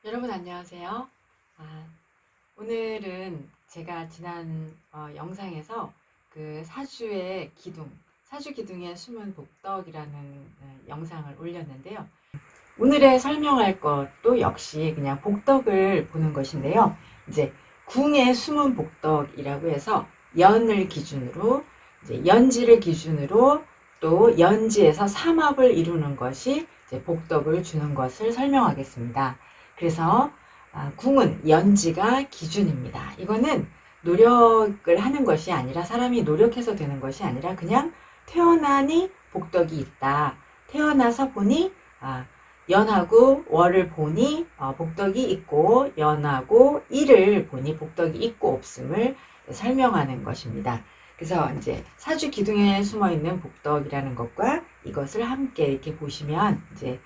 여러분 안녕하세요. 오늘은 제가 지난 영상에서 그 사주의 기둥, 사주 기둥의 숨은 복덕이라는 영상을 올렸는데요. 오늘의 설명할 것도 역시 그냥 복덕을 보는 것인데요. 이제 궁의 숨은 복덕이라고 해서 연을 기준으로, 이제 연지를 기준으로 또 연지에서 삼합을 이루는 것이 이제 복덕을 주는 것을 설명하겠습니다. 그래서 궁은 연지가 기준입니다. 이거는 노력을 하는 것이 아니라, 사람이 노력해서 되는 것이 아니라 그냥 태어나니 복덕이 있다. 태어나서 보니 연하고 월을 보니 복덕이 있고, 연하고 일을 보니 복덕이 있고 없음을 설명하는 것입니다. 그래서 이제 사주 기둥에 숨어 있는 복덕이라는 것과 이것을 함께 이렇게 보시면 이제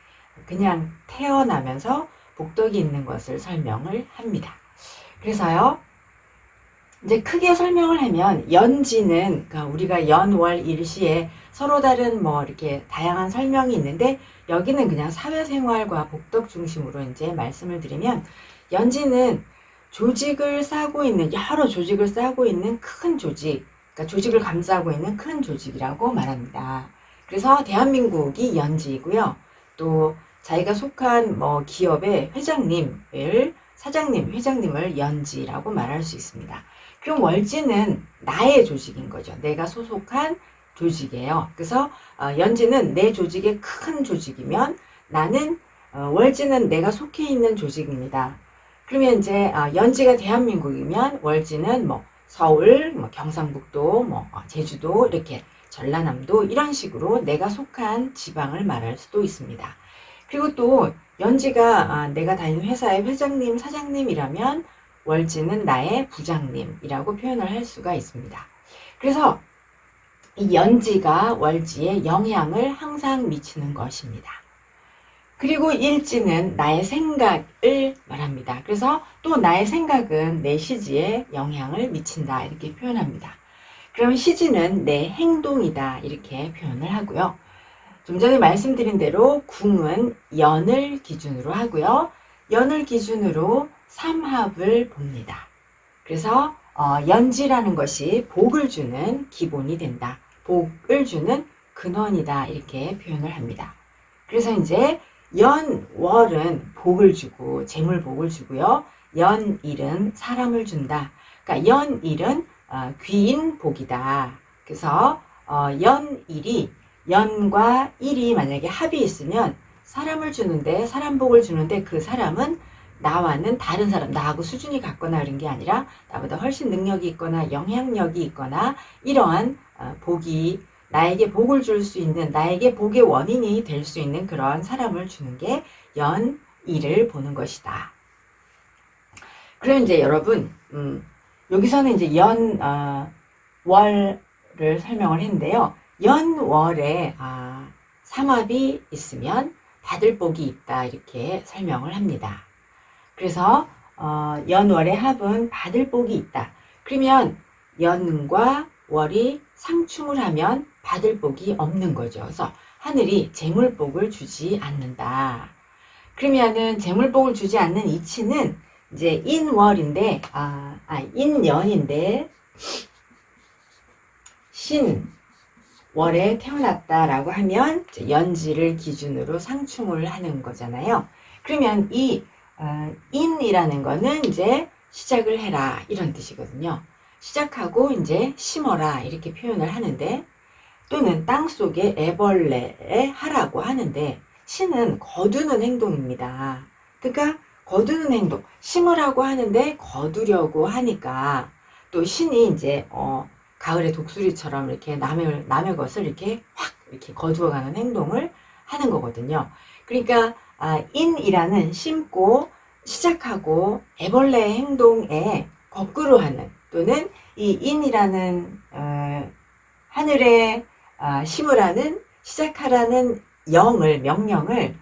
그냥 태어나면서 복덕이 있는 것을 설명을 합니다. 그래서요, 이제 크게 설명을 하면 연지는, 그러니까 우리가 연, 월, 일시에 서로 다른 이렇게 다양한 설명이 있는데, 여기는 그냥 사회생활과 복덕 중심으로 이제 말씀을 드리면, 연지는 조직을 싸고 있는, 여러 조직을 싸고 있는 큰 조직, 그러니까 조직을 감싸고 있는 큰 조직이라고 말합니다. 그래서 대한민국이 연지이고요. 또 자기가 속한 기업의 사장님을 연지라고 말할 수 있습니다. 그럼 월지는 나의 조직인 거죠. 내가 소속한 조직이에요. 그래서 연지는 내 조직의 큰 조직이면, 나는 월지는 내가 속해 있는 조직입니다. 그러면 이제 연지가 대한민국이면 월지는 서울, 경상북도, 제주도, 이렇게 전라남도, 이런 식으로 내가 속한 지방을 말할 수도 있습니다. 그리고 또 연지가 내가 다니는 회사의 회장님, 사장님이라면 월지는 나의 부장님이라고 표현을 할 수가 있습니다. 그래서 이 연지가 월지에 영향을 항상 미치는 것입니다. 그리고 일지는 나의 생각을 말합니다. 그래서 또 나의 생각은 내 시지에 영향을 미친다, 이렇게 표현합니다. 그럼 시지는 내 행동이다, 이렇게 표현을 하고요. 좀 전에 말씀드린 대로 궁은 연을 기준으로 하고요. 연을 기준으로 삼합을 봅니다. 그래서 연지라는 것이 복을 주는 기본이 된다. 복을 주는 근원이다, 이렇게 표현을 합니다. 그래서 이제 연월은 복을 주고 재물복을 주고요. 연일은 사람을 준다. 그러니까 연일은 귀인 복이다. 그래서 연일이, 연과 일이 만약에 합이 있으면 사람을 주는데, 사람 복을 주는데, 그 사람은 나와는 다른 사람, 나하고 수준이 같거나 그런 게 아니라 나보다 훨씬 능력이 있거나 영향력이 있거나, 이러한 복이, 나에게 복을 줄 수 있는, 나에게 복의 원인이 될 수 있는 그러한 사람을 주는 게 연일을 보는 것이다. 그럼 이제 여러분, 여기서는 이제 월을 설명을 했는데요. 연월에 삼합이 있으면 받을 복이 있다, 이렇게 설명을 합니다. 그래서 연월의 합은 받을 복이 있다. 그러면 연과 월이 상충을 하면 받을 복이 없는 거죠. 그래서 하늘이 재물복을 주지 않는다. 그러면은 재물복을 주지 않는 이치는 이제 인월인데, 인연인데 신월에 태어났다라고 하면 연지를 기준으로 상충을 하는 거잖아요. 그러면 이 인이라는 거는 이제 시작을 해라, 이런 뜻이거든요. 시작하고 이제 심어라, 이렇게 표현을 하는데, 또는 땅속에 애벌레에 하라고 하는데, 신은 거두는 행동입니다. 그러니까 거두는 행동, 심으라고 하는데 거두려고 하니까, 또 신이 이제 가을의 독수리처럼 이렇게 남의 것을 이렇게 확 이렇게 거두어가는 행동을 하는 거거든요. 그러니까 인이라는 심고 시작하고 애벌레의 행동에 거꾸로 하는, 또는 이 인이라는 하늘에 심으라는, 시작하라는 명령을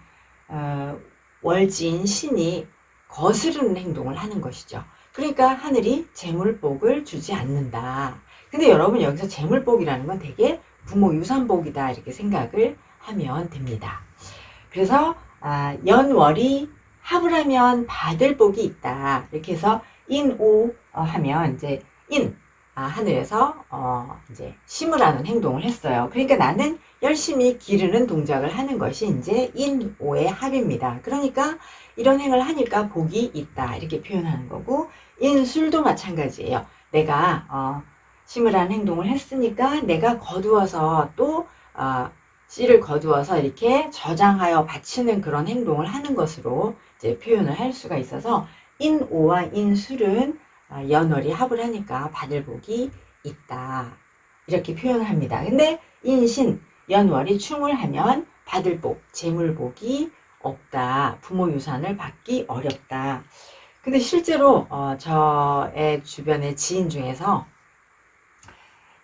월지인 신이 거스르는 행동을 하는 것이죠. 그러니까 하늘이 재물복을 주지 않는다. 근데 여러분, 여기서 재물복이라는 건 되게 부모 유산복이다, 이렇게 생각을 하면 됩니다. 그래서 연월이 합을 하면 받을 복이 있다. 이렇게 해서 인오 하면 이제 하늘에서 이제 심으라는 행동을 했어요. 그러니까 나는 열심히 기르는 동작을 하는 것이 이제 인오의 합입니다. 그러니까 이런 행을 하니까 복이 있다. 이렇게 표현하는 거고, 인술도 마찬가지예요. 내가 심으라는 행동을 했으니까 내가 거두어서 또 씨를 거두어서 이렇게 저장하여 바치는 그런 행동을 하는 것으로 이제 표현을 할 수가 있어서 인오와 인술은 연월이 합을 하니까 받을 복이 있다. 이렇게 표현을 합니다. 근데 인신, 연월이 충을 하면 받을 복, 재물복이 없다. 부모 유산을 받기 어렵다. 근데 실제로 저의 주변의 지인 중에서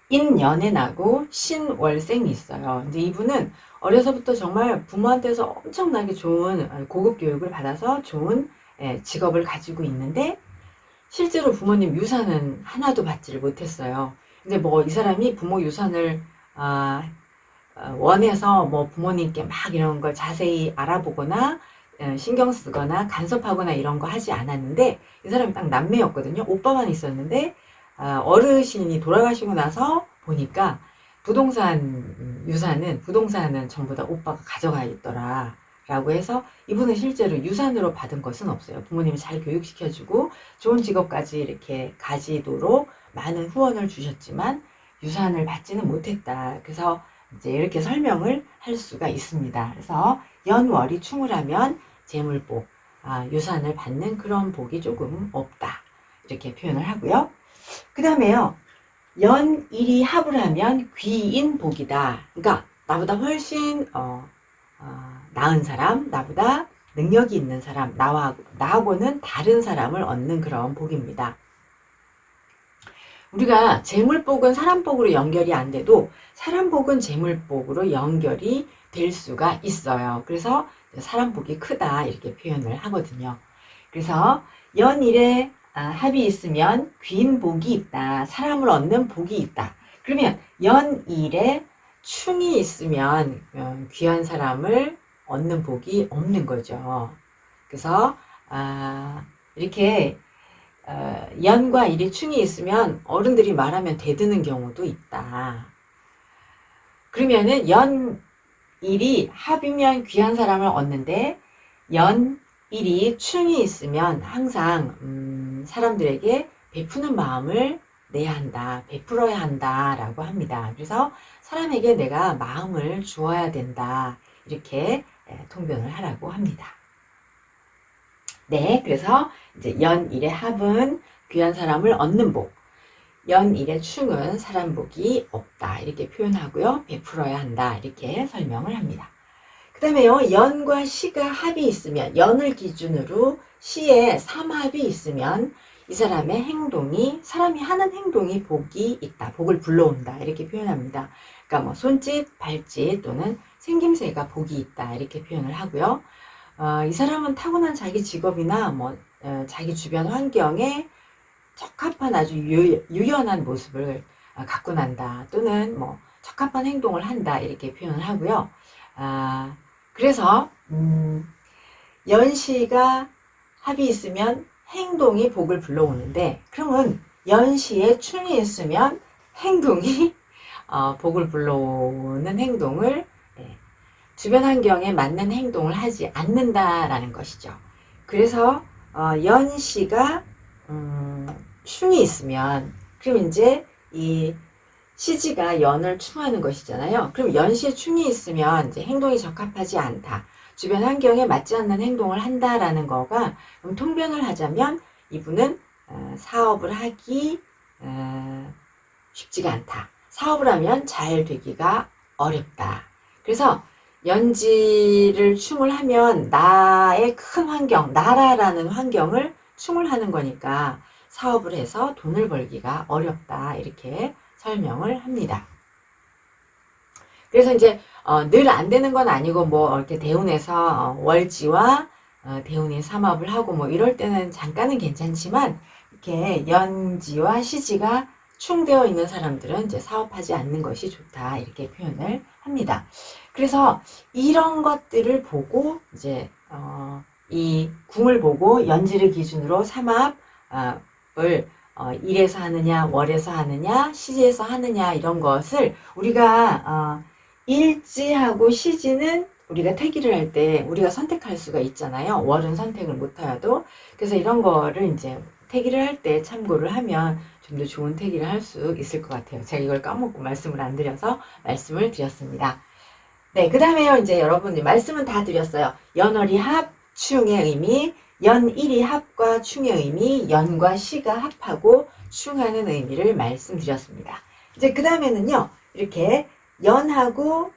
인연애나고 신월생이 있어요. 근데 이분은 어려서부터 정말 부모한테서 엄청나게 좋은 고급 교육을 받아서 좋은 직업을 가지고 있는데 실제로 부모님 유산은 하나도 받지를 못했어요. 근데 뭐 이 사람이 부모 유산을 원해서 뭐 부모님께 막 이런 걸 자세히 알아보거나 신경 쓰거나 간섭하거나 이런 거 하지 않았는데 이 사람이 딱 남매였거든요. 오빠만 있었는데 어르신이 돌아가시고 나서 보니까 부동산은 전부 다 오빠가 가져가 있더라. 라고 해서 이분은 실제로 유산으로 받은 것은 없어요. 부모님이 잘 교육시켜주고 좋은 직업까지 이렇게 가지도록 많은 후원을 주셨지만 유산을 받지는 못했다. 그래서 이제 이렇게 설명을 할 수가 있습니다. 그래서 연월이 충을 하면 재물복, 유산을 받는 그런 복이 조금 없다. 이렇게 표현을 하고요. 그 다음에요. 연일이 합을 하면 귀인복이다. 그러니까 나보다 훨씬 나은 사람, 나보다 능력이 있는 사람, 나하고는 다른 사람을 얻는 그런 복입니다. 우리가 재물복은 사람복으로 연결이 안 돼도 사람복은 재물복으로 연결이 될 수가 있어요. 그래서 사람복이 크다 이렇게 표현을 하거든요. 그래서 연일에 합이 있으면 귀인복이 있다. 사람을 얻는 복이 있다. 그러면 연일에 충이 있으면 귀한 사람을 얻는 복이 없는 거죠. 그래서 이렇게 연과 일이 충이 있으면 어른들이 말하면 대드는 경우도 있다. 그러면은 연일이 합이면 귀한 사람을 얻는데 연일이 충이 있으면 항상 사람들에게 베푸는 마음을 내야 한다. 베풀어야 한다. 라고 합니다. 그래서 사람에게 내가 마음을 주어야 된다. 이렇게 통변을 하라고 합니다. 네, 그래서 이제 연일의 합은 귀한 사람을 얻는 복, 연일의 충은 사람 복이 없다. 이렇게 표현하고요. 베풀어야 한다. 이렇게 설명을 합니다. 그 다음에요. 연과 시가 합이 있으면, 연을 기준으로 시에 삼합이 있으면 이 사람의 사람이 하는 행동이 복이 있다. 복을 불러온다. 이렇게 표현합니다. 그러니까 뭐 손짓, 발짓 또는 생김새가 복이 있다. 이렇게 표현을 하고요. 이 사람은 타고난 자기 직업이나 자기 주변 환경에 적합한 아주 유연한 모습을 갖고 난다. 또는 적합한 행동을 한다. 이렇게 표현을 하고요. 그래서 연시가 합이 있으면 행동이 복을 불러오는데, 그러면 연시에 충이 있으면 행동이 복을 불러오는 행동을 주변 환경에 맞는 행동을 하지 않는다라는 것이죠. 그래서 연시가 충이 있으면, 그럼 이제 이 시지가 연을 충하는 것이잖아요. 그럼 연시에 충이 있으면 이제 행동이 적합하지 않다. 주변 환경에 맞지 않는 행동을 한다라는 거가, 그럼 통변을 하자면 이분은 사업을 하기 쉽지가 않다. 사업을 하면 잘 되기가 어렵다. 그래서 연지를 충을 하면 나의 큰 환경, 나라라는 환경을 충을 하는 거니까 사업을 해서 돈을 벌기가 어렵다. 이렇게 설명을 합니다. 그래서 이제 늘 안 되는 건 아니고 이렇게 대운에서 월지와 대운이 삼합을 하고 이럴 때는 잠깐은 괜찮지만, 이렇게 연지와 시지가 충되어 있는 사람들은 이제 사업하지 않는 것이 좋다. 이렇게 표현을 합니다. 그래서 이런 것들을 보고 이제 이 궁을 보고 연지를 기준으로 삼합을 일에서 하느냐, 월에서 하느냐, 시지에서 하느냐 이런 것을 우리가 일지하고 시지는 우리가 태기를 할 때 우리가 선택할 수가 있잖아요. 월은 선택을 못하여도. 그래서 이런 거를 이제 태기를 할 때 참고를 하면 좀 더 좋은 태기를 할 수 있을 것 같아요. 제가 이걸 까먹고 말씀을 안 드려서 말씀을 드렸습니다. 네, 그 다음에요. 이제 여러분 말씀은 다 드렸어요. 연월이 합, 충의 의미, 연일이 합과 충의 의미, 연과 시가 합하고 충하는 의미를 말씀드렸습니다. 이제 그 다음에는요. 이렇게 연하고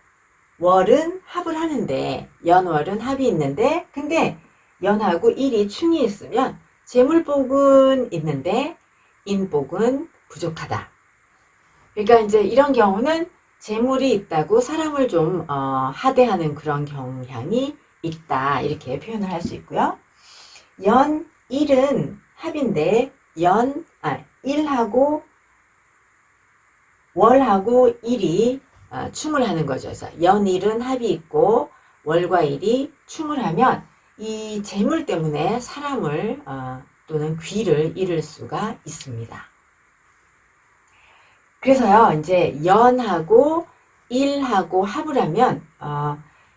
월은 합을 하는데 연월은 합이 있는데 근데 연하고 일이 충이 있으면 재물복은 있는데 인복은 부족하다. 그러니까 이제 이런 경우는 재물이 있다고 사람을 좀 하대하는 그런 경향이 있다. 이렇게 표현을 할 수 있고요. 연, 일은 합인데 일하고 월하고 일이 충을 하는 거죠. 그래서 연일은 합이 있고 월과 일이 충을 하면 이 재물 때문에 사람을 또는 귀를 잃을 수가 있습니다. 그래서요, 이제 연하고 일하고 합을 하면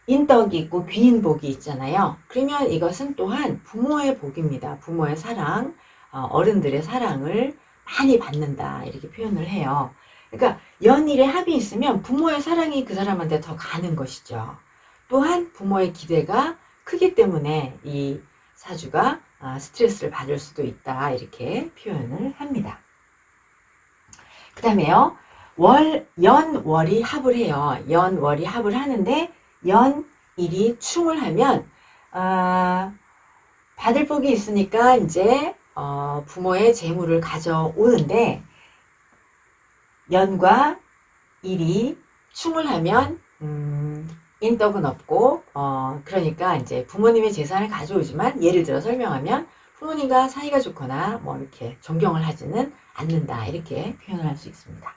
인덕이 있고 귀인복이 있잖아요. 그러면 이것은 또한 부모의 복입니다. 부모의 사랑, 어른들의 사랑을 많이 받는다 이렇게 표현을 해요. 그러니까 연일에 합이 있으면 부모의 사랑이 그 사람한테 더 가는 것이죠. 또한 부모의 기대가 크기 때문에 이 사주가 스트레스를 받을 수도 있다 이렇게 표현을 합니다. 그 다음에요. 월이 합을 해요. 월이 합을 하는데 일이 충을 하면 받을 복이 있으니까 이제 부모의 재물을 가져오는데 연과 일이 충을 하면 인덕은 없고 그러니까 이제 부모님의 재산을 가져오지만 예를 들어 설명하면 부모님과 사이가 좋거나 뭐 이렇게 존경을 하지는 않는다 이렇게 표현을 할 수 있습니다.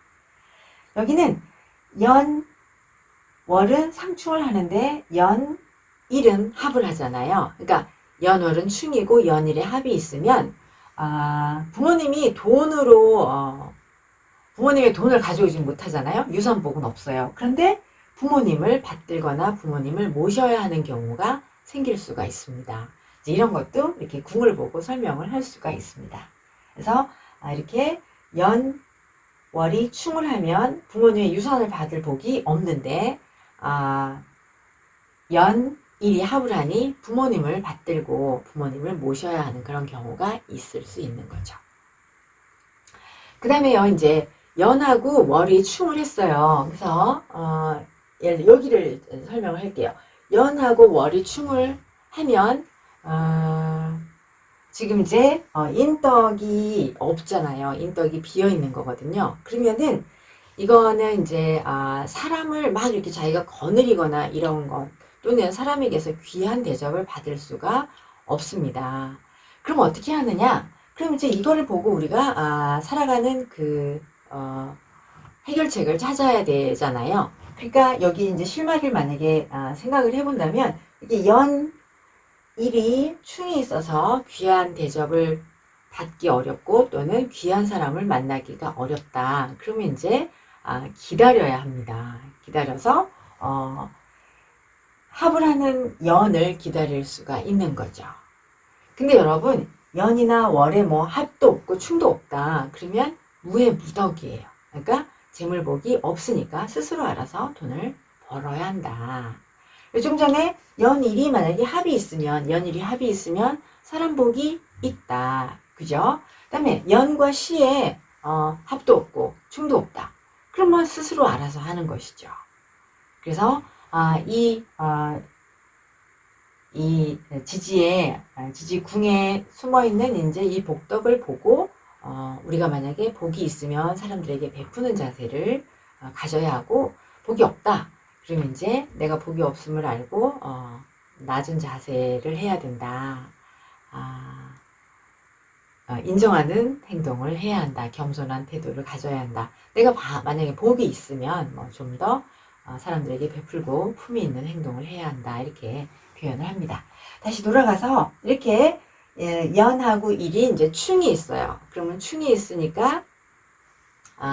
여기는 월은 상충을 하는데 일은 합을 하잖아요. 그러니까 연월은 충이고 연일에 합이 있으면 부모님이 부모님의 돈을 가져오지 못하잖아요. 유선복은 없어요. 그런데 부모님을 받들거나 부모님을 모셔야 하는 경우가 생길 수가 있습니다. 이런 것도 이렇게 궁을 보고 설명을 할 수가 있습니다. 그래서 이렇게 월이 충을 하면 부모님의 유선을 받을 복이 없는데 일이 합을 하니 부모님을 받들고 부모님을 모셔야 하는 그런 경우가 있을 수 있는 거죠. 그 다음에요, 이제 연하고 월이 충을 했어요. 그래서 여기를 설명을 할게요. 연하고 월이 충을 하면 지금 이제 인덕이 없잖아요. 인덕이 비어 있는 거거든요. 그러면은 이거는 이제 사람을 막 이렇게 자기가 거느리거나 이런 것 또는 사람에게서 귀한 대접을 받을 수가 없습니다. 그럼 어떻게 하느냐? 그럼 이제 이거를 보고 우리가 살아가는 그 해결책을 찾아야 되잖아요. 그러니까 여기 이제 실마리를 만약에 생각을 해본다면 이게 일이 충이 있어서 귀한 대접을 받기 어렵고 또는 귀한 사람을 만나기가 어렵다. 그러면 이제 기다려야 합니다. 기다려서 합을 하는 연을 기다릴 수가 있는 거죠. 근데 여러분 연이나 월에 뭐 합도 없고 충도 없다. 그러면 무해무덕이에요. 그러니까 재물복이 없으니까 스스로 알아서 돈을 벌어야 한다. 좀 전에 연일이 만약에 연일이 합이 있으면 사람복이 있다. 그죠? 그 다음에 연과 시에 합도 없고 충도 없다. 그러면 스스로 알아서 하는 것이죠. 그래서 이 지지궁에 숨어있는 이제 이 복덕을 보고 우리가 만약에 복이 있으면 사람들에게 베푸는 자세를 가져야 하고 복이 없다. 그러면 이제 내가 복이 없음을 알고 낮은 자세를 해야 된다. 인정하는 행동을 해야 한다. 겸손한 태도를 가져야 한다. 내가 만약에 복이 있으면 뭐 좀 더 사람들에게 베풀고 품위 있는 행동을 해야 한다. 이렇게 표현을 합니다. 다시 돌아가서 이렇게 연하고 일이 이제 충이 있어요. 그러면 충이 있으니까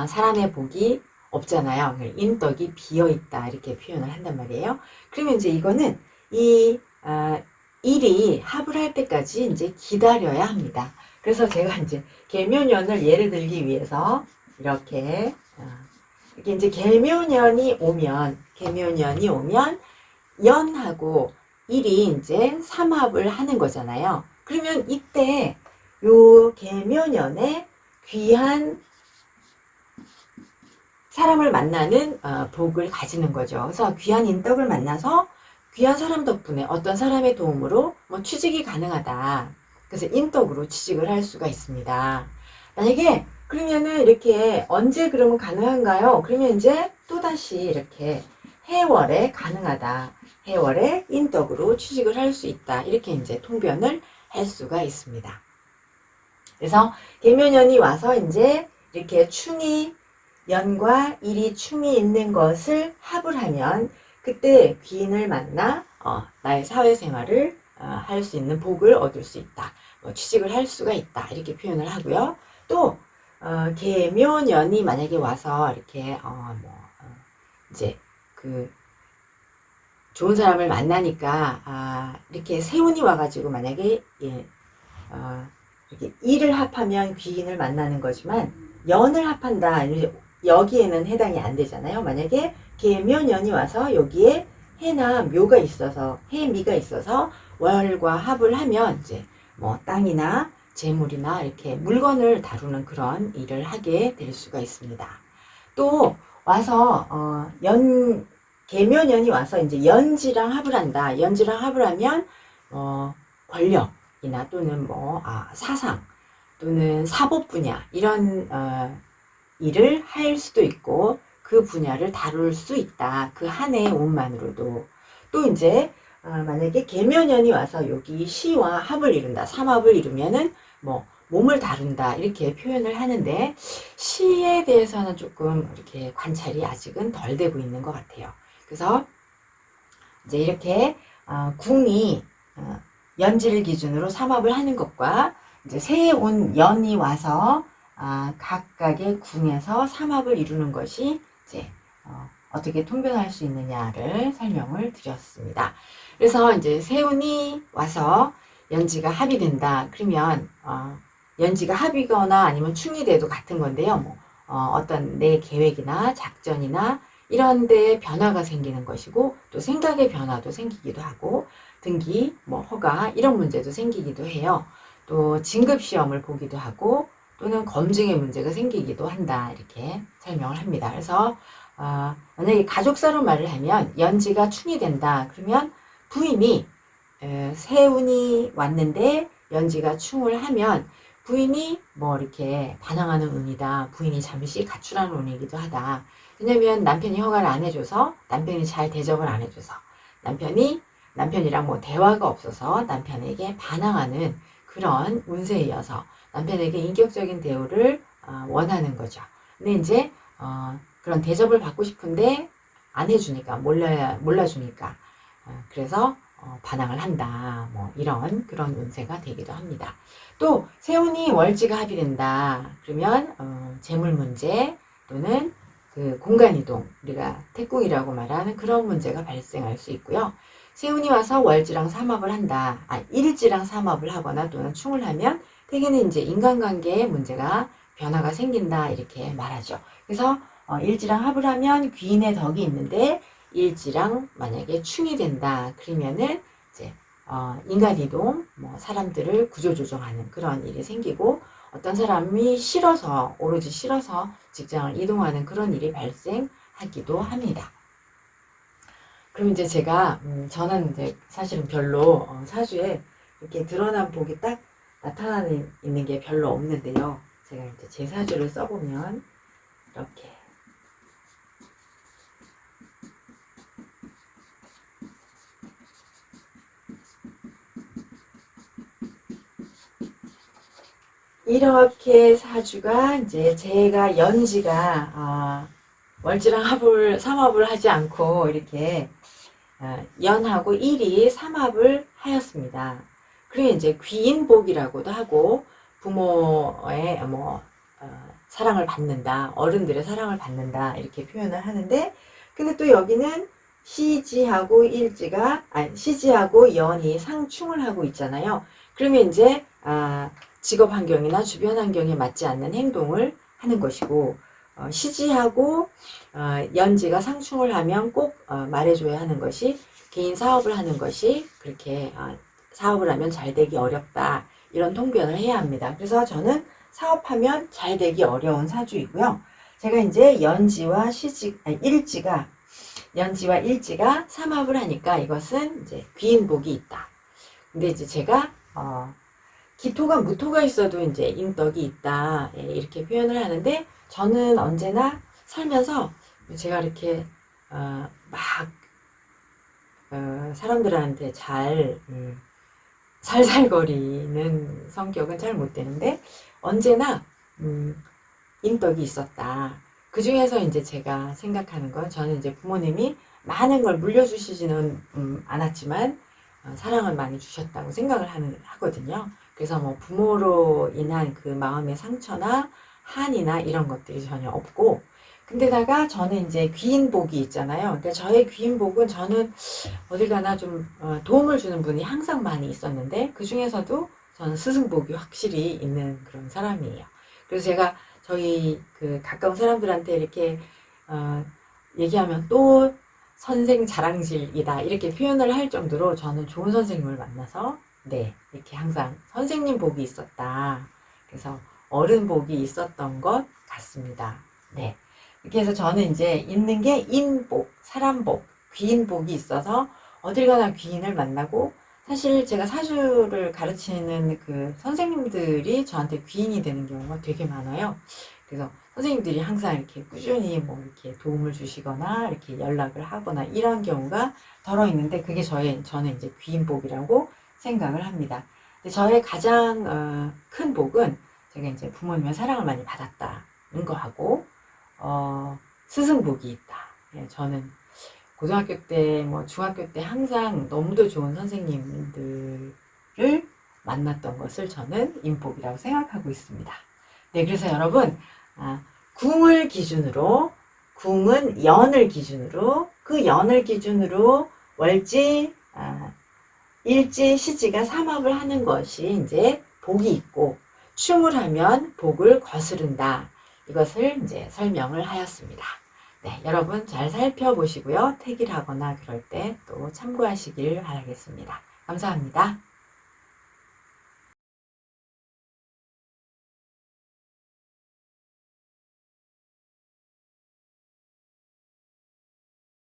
사람의 복이 없잖아요. 인덕이 비어있다 이렇게 표현을 한단 말이에요. 그러면 이제 이거는 이 일이 합을 할 때까지 이제 기다려야 합니다. 그래서 제가 이제 계묘년을 예를 들기 위해서 이렇게 이제 계묘년이 오면 연하고 일이 이제 삼합을 하는 거잖아요. 그러면 이때 요 계묘년에 귀한 사람을 만나는 복을 가지는 거죠. 그래서 귀한 인덕을 만나서 귀한 사람 덕분에 어떤 사람의 도움으로 뭐 취직이 가능하다. 그래서 인덕으로 취직을 할 수가 있습니다. 만약에 그러면은 이렇게 언제 그러면 가능한가요? 그러면 이제 또다시 이렇게 해월에 가능하다. 해월에 인덕으로 취직을 할 수 있다. 이렇게 이제 통변을 할 수가 있습니다. 그래서 계묘년이 와서 이제 이렇게 충이 연과 일이 충이 있는 것을 합을 하면 그때 귀인을 만나 나의 사회생활을 할 수 있는 복을 얻을 수 있다. 취직을 할 수가 있다. 이렇게 표현을 하고요. 또 계묘년이 만약에 와서 이렇게 이제 그 좋은 사람을 만나니까 이렇게 세운이 와가지고 만약에 이렇게 일을 합하면 귀인을 만나는 거지만 연을 합한다. 여기에는 해당이 안 되잖아요. 만약에 계묘년이 와서 여기에 해나 묘가 있어서 해미가 있어서 월과 합을 하면 이제 뭐 땅이나 재물이나 이렇게 물건을 다루는 그런 일을 하게 될 수가 있습니다. 또 와서 계묘년이 와서 이제 연지랑 합을 한다. 연지랑 합을 하면 권력이나 또는 사상 또는 사법 분야 이런 일을 할 수도 있고 그 분야를 다룰 수 있다. 그 한 해의 운만으로도. 또 이제 만약에 계묘년이 와서 여기 시와 합을 이룬다. 삼합을 이루면은 몸을 다룬다. 이렇게 표현을 하는데 시에 대해서는 조금 이렇게 관찰이 아직은 덜 되고 있는 것 같아요. 그래서 이제 이렇게 궁이 연지를 기준으로 삼합을 하는 것과 이제 세운 연이 와서 각각의 궁에서 삼합을 이루는 것이 이제 어떻게 통변할 수 있느냐를 설명을 드렸습니다. 그래서 이제 세운이 와서 연지가 합이 된다. 그러면 연지가 합이거나 아니면 충이 돼도 같은 건데요. 어떤 내 계획이나 작전이나 이런 데에 변화가 생기는 것이고 또 생각의 변화도 생기기도 하고 등기, 허가 이런 문제도 생기기도 해요. 또 진급시험을 보기도 하고 또는 검증의 문제가 생기기도 한다. 이렇게 설명을 합니다. 그래서 만약에 가족사로 말을 하면 연지가 충이 된다. 그러면 부인이 세운이 왔는데 연지가 충을 하면 부인이 이렇게 반항하는 운이다. 부인이 잠시 가출하는 운이기도 하다. 왜냐면 남편이 허가를 안 해줘서 남편이 잘 대접을 안 해줘서 남편이랑 대화가 없어서 남편에게 반항하는 그런 운세이어서 남편에게 인격적인 대우를 원하는 거죠. 근데 이제 그런 대접을 받고 싶은데 안 해주니까 몰라주니까 그래서 반항을 한다. 이런 그런 운세가 되기도 합니다. 또 세운이 월지가 합이 된다. 그러면 재물 문제 또는 그 공간이동 우리가 태궁이라고 말하는 그런 문제가 발생할 수 있고요. 세운이 와서 월지랑 삼합을 한다. 일지랑 삼합을 하거나 또는 충을 하면 대개는 이제 인간관계에 문제가 변화가 생긴다 이렇게 말하죠. 그래서 일지랑 합을 하면 귀인의 덕이 있는데 일지랑 만약에 충이 된다. 그러면은 이제 인간이동, 사람들을 구조조정하는 그런 일이 생기고 어떤 사람이 오로지 싫어서 직장을 이동하는 그런 일이 발생하기도 합니다. 그럼 이제 제가 저는 이제 사실은 별로 사주에 이렇게 드러난 복이 딱 나타나는 있는 게 별로 없는데요. 제가 이제 제 사주를 써보면 이렇게 사주가 이제 제가 연지가 월지랑 삼합을 하지 않고 이렇게 연하고 일이 삼합을 하였습니다. 그리고 이제 귀인복이라고도 하고 부모의 사랑을 받는다, 어른들의 사랑을 받는다 이렇게 표현을 하는데, 근데 또 여기는 시지하고 일지가 시지하고 연이 상충을 하고 있잖아요. 그러면 이제 직업 환경이나 주변 환경에 맞지 않는 행동을 하는 것이고, 시지하고 연지가 상충을 하면 꼭 말해줘야 하는 것이, 개인 사업을 하는 것이 그렇게 사업을 하면 잘 되기 어렵다 이런 통변을 해야 합니다. 그래서 저는 사업하면 잘 되기 어려운 사주이고요. 제가 이제 연지와 연지와 일지가 삼합을 하니까 이것은 이제 귀인복이 있다. 근데 이제 제가 기토가 무토가 있어도 이제 인덕이 있다, 예, 이렇게 표현을 하는데, 저는 언제나 살면서 제가 이렇게 막 사람들한테 잘 살살거리는 성격은 잘 못 되는데, 언제나 인덕이 있었다. 그 중에서 이제 제가 생각하는 건, 저는 이제 부모님이 많은 걸 물려주시지는 않았지만 사랑을 많이 주셨다고 생각을 하거든요. 그래서 뭐 부모로 인한 그 마음의 상처나 한이나 이런 것들이 전혀 없고, 근데다가 저는 이제 귀인복이 있잖아요. 그러니까 저의 귀인복은, 저는 어딜 가나 좀 도움을 주는 분이 항상 많이 있었는데, 그 중에서도 저는 스승복이 확실히 있는 그런 사람이에요. 그래서 제가 저희 그 가까운 사람들한테 이렇게 얘기하면 또 선생 자랑질이다 이렇게 표현을 할 정도로 저는 좋은 선생님을 만나서, 네, 이렇게 항상 선생님 복이 있었다. 그래서 어른 복이 있었던 것 같습니다. 네. 이렇게 해서 저는 이제 있는 게 인복, 사람복, 귀인복이 있어서 어딜 가나 귀인을 만나고, 사실 제가 사주를 가르치는 그 선생님들이 저한테 귀인이 되는 경우가 되게 많아요. 그래서 선생님들이 항상 이렇게 꾸준히 뭐 이렇게 도움을 주시거나 이렇게 연락을 하거나 이런 경우가 덜어 있는데, 그게 저는 이제 귀인복이라고 생각을 합니다. 근데 저의 가장 큰 복은 제가 이제 부모님의 사랑을 많이 받았다는 거하고, 스승복이 있다. 예, 저는 고등학교 때, 뭐 중학교 때 항상 너무도 좋은 선생님들을 만났던 것을 저는 인복이라고 생각하고 있습니다. 네, 그래서 여러분, 궁을 기준으로, 궁은 연을 기준으로, 그 연을 기준으로 월지, 일지, 시지가 삼합을 하는 것이 이제 복이 있고, 충을 하면 복을 거스른다. 이것을 이제 설명을 하였습니다. 네, 여러분 잘 살펴보시고요. 택일하거나 그럴 때 또 참고하시길 바라겠습니다. 감사합니다.